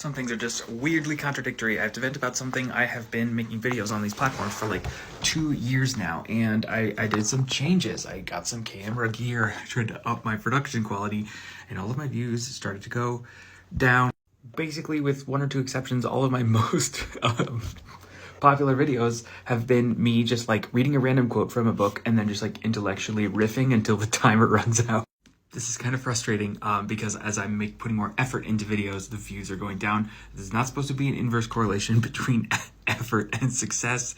Some things are just weirdly contradictory. I have to vent about something. I have been making videos on these platforms for like 2 years now, and I did some changes. I got some camera gear, I tried to up my production quality, and all of my views started to go down. Basically, with one or two exceptions, all of my most popular videos have been me just like reading a random quote from a book and then just like intellectually riffing until the timer runs out. This is kind of frustrating because as I'm putting more effort into videos, the views are going down. This is not supposed to be an inverse correlation between effort and success.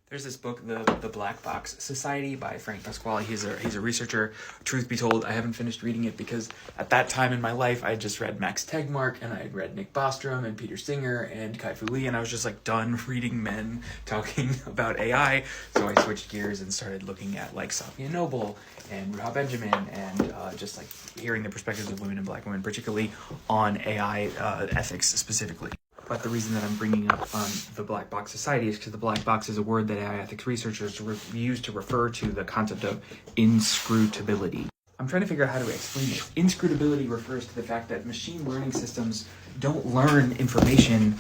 There's this book, The Black Box Society by Frank Pasquale. He's a researcher. Truth be told, I haven't finished reading it because at that time in my life, I had just read Max Tegmark and I had read Nick Bostrom and Peter Singer and Kai-Fu Lee, and I was just like done reading men talking about AI. So I switched gears and started looking at like Sophia Noble and Ruha Benjamin and just like hearing the perspectives of women and black women, particularly on AI ethics specifically. But the reason that I'm bringing up the Black Box Society is because the black box is a word that AI ethics researchers use to refer to the concept of inscrutability. I'm trying to figure out how to explain this. Inscrutability refers to the fact that machine learning systems don't learn information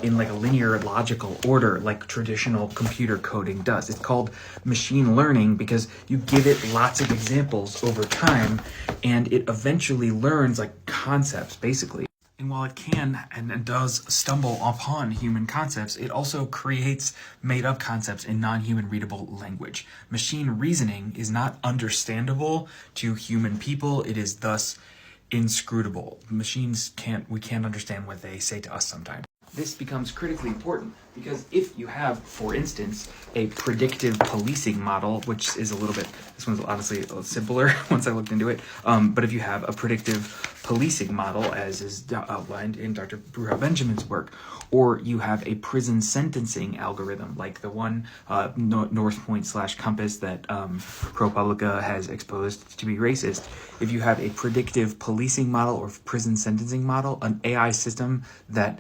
in like a linear logical order like traditional computer coding does. It's called machine learning because you give it lots of examples over time and it eventually learns like concepts basically. And while it can and does stumble upon human concepts, it also creates made-up concepts in non-human readable language. Machine reasoning is not understandable to human people. It is thus inscrutable. We can't understand what they say to us sometimes. This becomes critically important because if you have, for instance, a predictive policing model, which is this one's honestly a little simpler once I looked into it, but if you have a predictive policing model, as is outlined in Dr. Ruha Benjamin's work, or you have a prison sentencing algorithm, like the one North Point / Compass that ProPublica has exposed to be racist, if you have a predictive policing model or prison sentencing model, an AI system that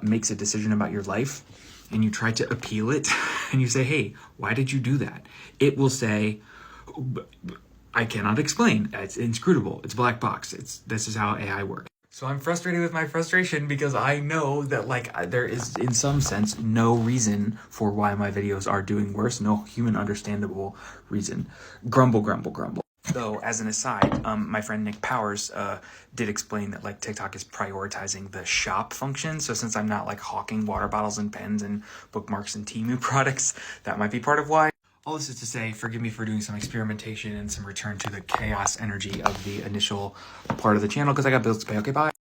makes a decision about your life, and you try to appeal it, and you say, hey, why did you do that? It will say, I cannot explain. It's inscrutable. It's black box. This is how AI works. So I'm frustrated with my frustration because I know that like there is in some sense no reason for why my videos are doing worse. No human understandable reason. Grumble, grumble, grumble. Though, as an aside, my friend Nick Powers did explain that like TikTok is prioritizing the shop function. So since I'm not like hawking water bottles and pens and bookmarks and Temu products, that might be part of why. All this is to say, forgive me for doing some experimentation and some return to the chaos energy of the initial part of the channel because I got bills to pay. Okay, bye.